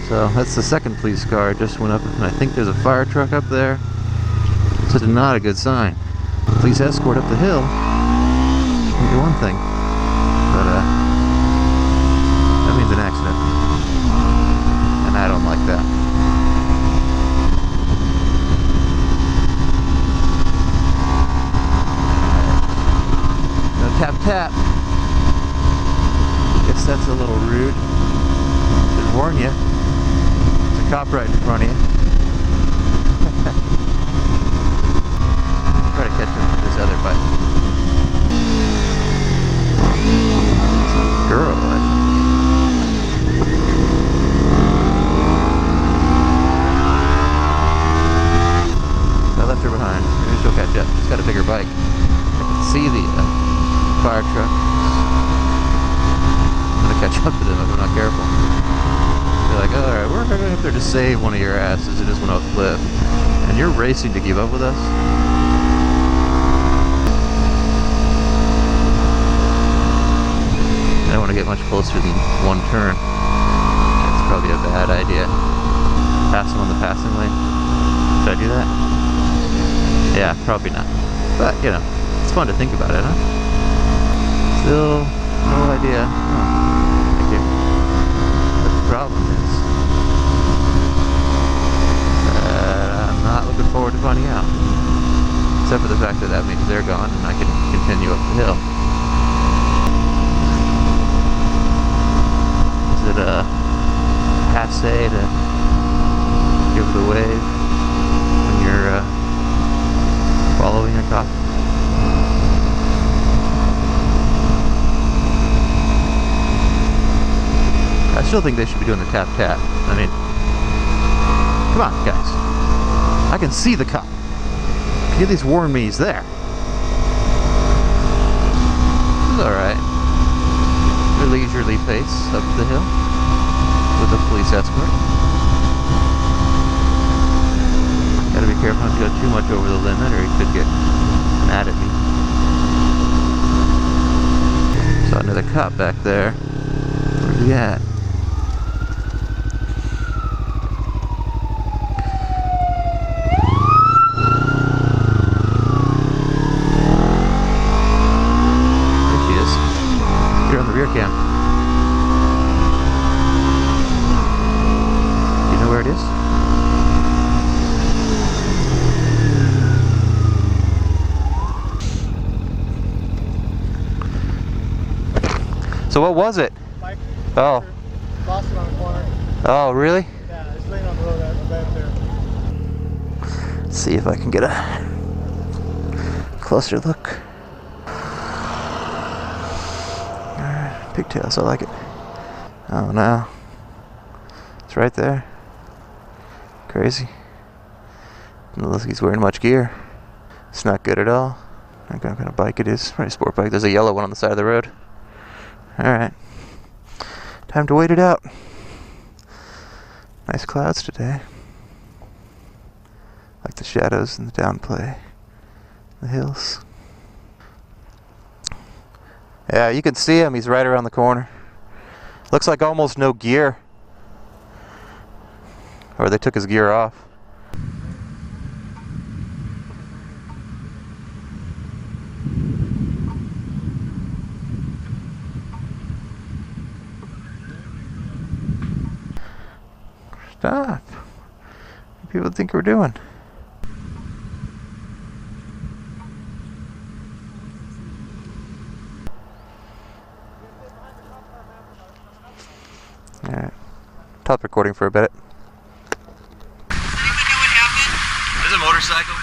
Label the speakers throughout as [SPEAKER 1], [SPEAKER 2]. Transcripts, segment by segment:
[SPEAKER 1] So that's the second police car. Just went up, and I think there's a fire truck up there. So it's not a good sign. Police escort up the hill can do one thing, but that means an accident, and I don't like that. No tap tap. Guess that's a little rude. Should warn you. There's a cop right in front of you. Try to catch him with this other bike. Girl, I think. I left her behind. Maybe she'll catch up. She's got a bigger bike. I can see the fire truck. I'm gonna catch up to them if I'm not careful. They're like, alright, we're going up there to save one of your asses who just went off the cliff. And you're racing to keep up with us? I don't want to get much closer than one turn. That's probably a bad idea. Pass them on the passing lane. Should I do that? Yeah, probably not. But, you know, it's fun to think about it, huh? Still, no idea. Oh, thank you. But the problem is that I'm not looking forward to finding out. Except for the fact that that means they're gone and I can continue up the hill. Is it a passe to give the wave when you're following a cop? I still think they should be doing the tap tap. I mean, come on, guys. I can see the cop. Can you at least warn me he's there? It's alright. A leisurely pace up the hill with a police escort. Gotta be careful not to go too much over the limit or he could get mad at me. Saw another cop back there. Where's he at? There she is. You're on the rear cam. Do you know where it is? So what was it? Bike. Oh. Lost it on the corner. Oh, really? Yeah, it's laying on the road back there. Let's see if I can get a closer look. Alright, pigtails, I like it. Oh no. It's right there. Crazy. Doesn't look like he's wearing much gear. It's not good at all. I don't know what kind of bike it is. Probably a sport bike. There's a yellow one on the side of the road. Alright, time to wait it out. Nice clouds today. Like the shadows and the downplay. The hills. Yeah, you can see him. He's right around the corner. Looks like almost no gear. Or they took his gear off. Stop. What do people think we're doing? Alright. Top recording for a bit.
[SPEAKER 2] Does anyone know what happened?
[SPEAKER 1] There's a motorcycle.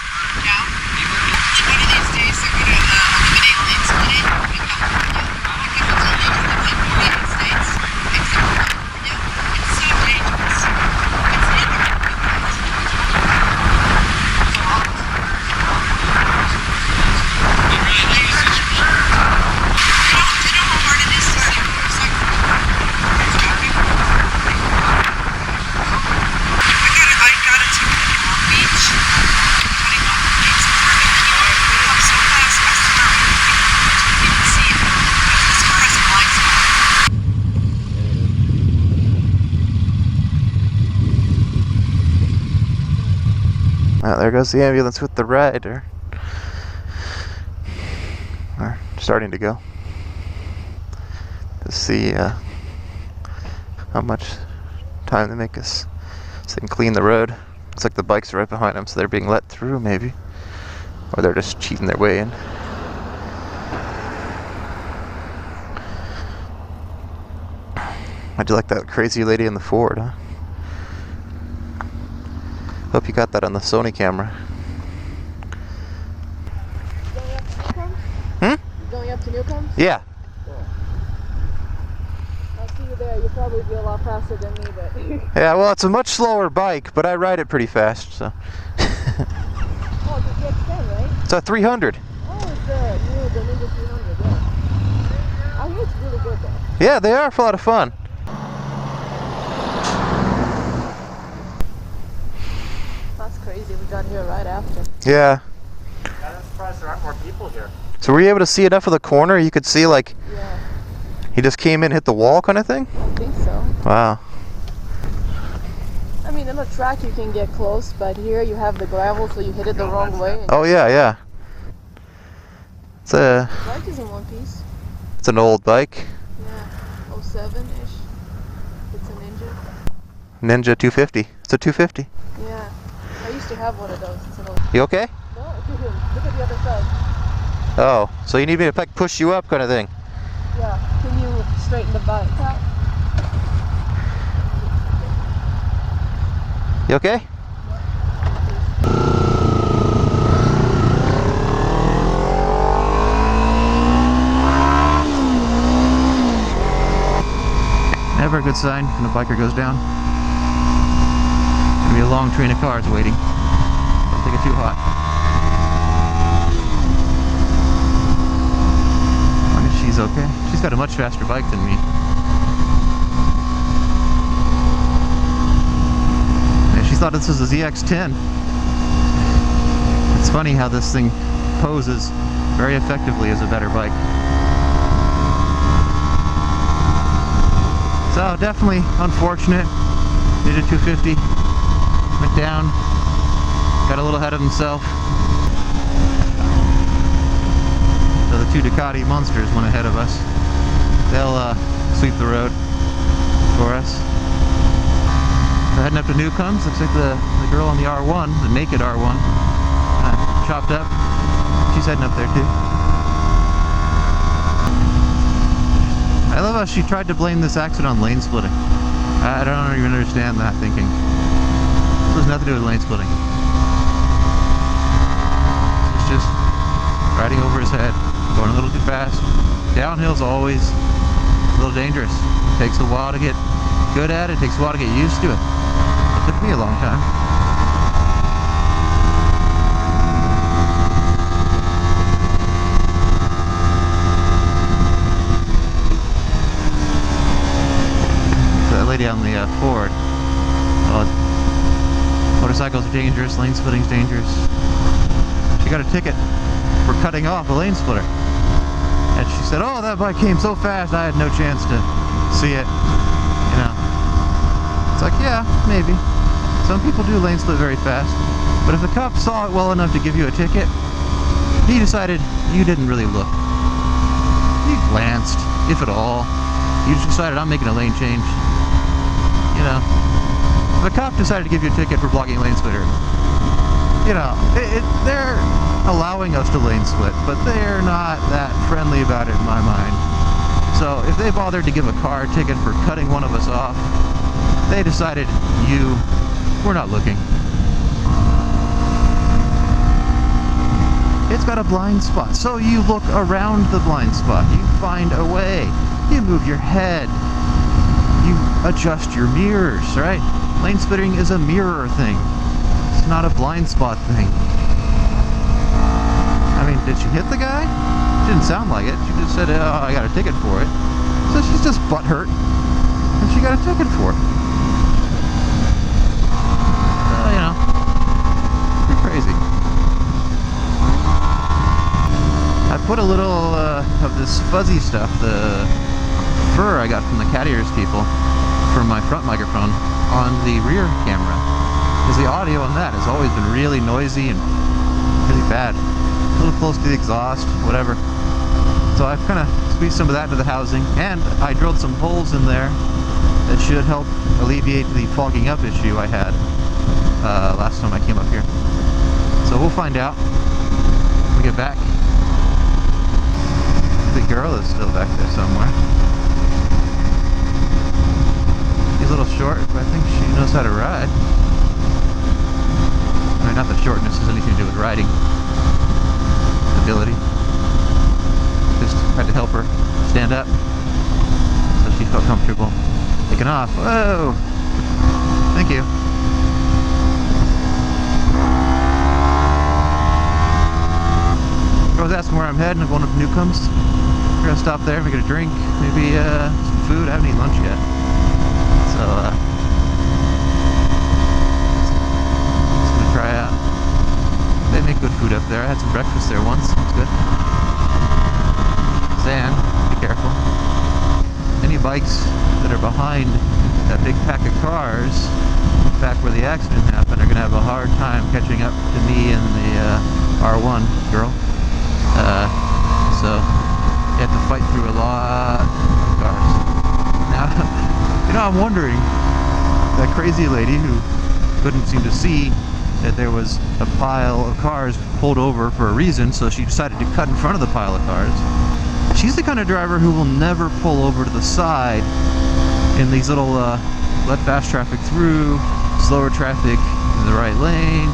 [SPEAKER 2] Yeah. One of these days they're going to eliminate lane splitting in California. Because it's illegal in the United States, except for California. It's so dangerous. It's in our Do you know how hard it is to steer a motorcycle? I got a ticket in Long Beach.
[SPEAKER 1] Well, there goes the ambulance with the rider. We're starting to go. To see how much time they make us so they can clean the road. Looks like the bikes are right behind them, so they're being let through maybe. Or they're just cheating their way in. How'd you like that crazy lady in the Ford, huh? Hope you got that on the Sony camera.
[SPEAKER 2] You going up to Newcombs?
[SPEAKER 1] Yeah.
[SPEAKER 2] Cool. I'll see you there. You'll probably be a lot faster than me, but...
[SPEAKER 1] Yeah, well, it's a much slower bike, but I ride it pretty fast, so...
[SPEAKER 2] Oh, it's a GX10, right?
[SPEAKER 1] It's a 300.
[SPEAKER 2] Oh, it's the Ninja 300, yeah. I hear it's really good, though.
[SPEAKER 1] Yeah, they are a lot of fun.
[SPEAKER 2] That's crazy. We got here right after.
[SPEAKER 1] Yeah.
[SPEAKER 3] I'm surprised there aren't more people here.
[SPEAKER 1] So were you able to see enough of the corner? You could see, like,
[SPEAKER 2] Yeah,
[SPEAKER 1] he just came in, hit the wall kind of thing?
[SPEAKER 2] I think so.
[SPEAKER 1] Wow.
[SPEAKER 2] I mean, in the track you can get close, but here you have the gravel, so you hit it the wrong way. And
[SPEAKER 1] Oh, yeah, yeah. It's
[SPEAKER 2] the bike is in one piece.
[SPEAKER 1] it's an old bike.
[SPEAKER 2] Yeah, 07-ish. It's a Ninja.
[SPEAKER 1] Ninja 250. It's a 250.
[SPEAKER 2] Yeah, I used to have one of those. It's an old...
[SPEAKER 1] You okay?
[SPEAKER 2] No, look at the other side.
[SPEAKER 1] Oh, so you need me to like push you up kind of thing.
[SPEAKER 2] Yeah, can you straighten the bike out?
[SPEAKER 1] You okay? Never a good sign when a biker goes down. There's gonna be a long train of cars waiting. Don't think it's too hot. As long as she's okay. She's got a much faster bike than me. She thought this was a ZX10. It's funny how this thing poses very effectively as a better bike. So definitely unfortunate. Ninja 250 went down, got a little ahead of himself. So the two Ducati Monsters went ahead of us. They'll sweep the road for us. We're heading up to Newcombs. Looks like the girl on the R1, the naked R1, chopped up. She's heading up there too. I love how she tried to blame this accident on lane splitting. I don't even understand that thinking. This has nothing to do with lane splitting. It's just riding over his head, going a little too fast. Downhill's always a little dangerous. It takes a while to get good at it. It takes a while to get used to it. It took me a long time. So that lady on the Ford, well, motorcycles are dangerous, lane splitting's dangerous. She got a ticket for cutting off a lane splitter. And she said, oh, that bike came so fast I had no chance to see it. You know. It's like, yeah, maybe. Some people do lane split very fast, but if the cop saw it well enough to give you a ticket, he decided you didn't really look. You glanced, if at all. You just decided, I'm making a lane change. You know, if the cop decided to give you a ticket for blocking a lane splitter, you know, they're allowing us to lane split, but they're not that friendly about it in my mind. So if they bothered to give a car a ticket for cutting one of us off, they decided we're not looking. It's got a blind spot, so you look around the blind spot. You find a way. You move your head. You adjust your mirrors, right? Lane splitting is a mirror thing. It's not a blind spot thing. I mean, did she hit the guy? Didn't sound like it. She just said, oh, I got a ticket for it. So she's just butthurt, and she got a ticket for it. You know, pretty crazy. I put a little of this fuzzy stuff, the fur I got from the cat ears people, from my front microphone on the rear camera. because the audio on that has always been really noisy and really bad. A little close to the exhaust, whatever. So I've kind of squeezed some of that into the housing, and I drilled some holes in there that should help alleviate the fogging up issue I had last time I came up here. So we'll find out when we get back. The girl is still back there somewhere. She's a little short, but I think she knows how to ride. I mean, not that shortness has anything to do with riding ability. Just had to help her stand up so she felt comfortable taking off. Whoa! Thank you. I was asking where I'm heading. I'm going up to Newcombs. We're gonna stop there, get a drink, maybe some food. I haven't eaten lunch yet. So, just gonna try out. They make good food up there. I had some breakfast there once. It's good. Sand, be careful. Any bikes that are behind that big pack of cars back where the accident happened are gonna have a hard time catching up to me and the R1 girl. So you have to fight through a lot of cars. Now, you know, I'm wondering, that crazy lady who couldn't seem to see that there was a pile of cars pulled over for a reason, so she decided to cut in front of the pile of cars. She's the kind of driver who will never pull over to the side in these little let fast traffic through, slower traffic in the right lane.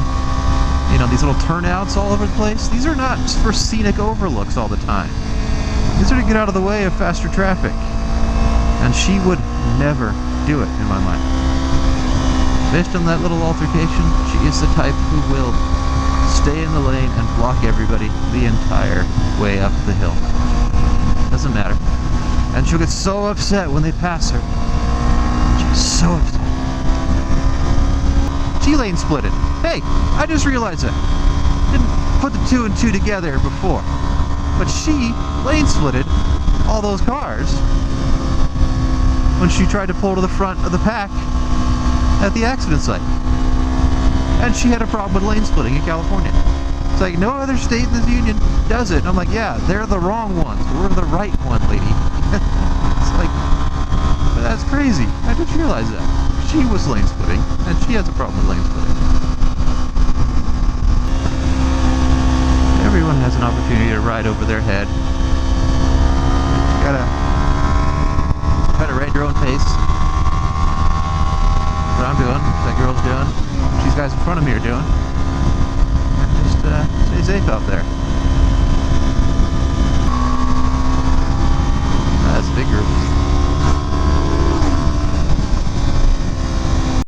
[SPEAKER 1] You know, these little turnouts all over the place. These are not for scenic overlooks all the time. These are to get out of the way of faster traffic. And she would never do it, in my mind. Based on that little altercation, she is the type who will stay in the lane and block everybody the entire way up the hill. Doesn't matter. And she'll get so upset when they pass her. She's so upset. She lane split it. Hey, I just realized that. Didn't put the 2 and 2 together before. But she lane splitted all those cars when she tried to pull to the front of the pack at the accident site. And she had a problem with lane splitting in California. It's like, no other state in this union does it. And I'm like, yeah, they're the wrong ones. We're the right one, lady. It's like, but that's crazy. I just realized that. She was lane splitting, and she has a problem with lane splitting. Everyone has an opportunity to ride over their head. You gotta try to ride your own pace. That's what I'm doing, that girl's doing, what these guys in front of me are doing. And just stay safe out there. That's a big group.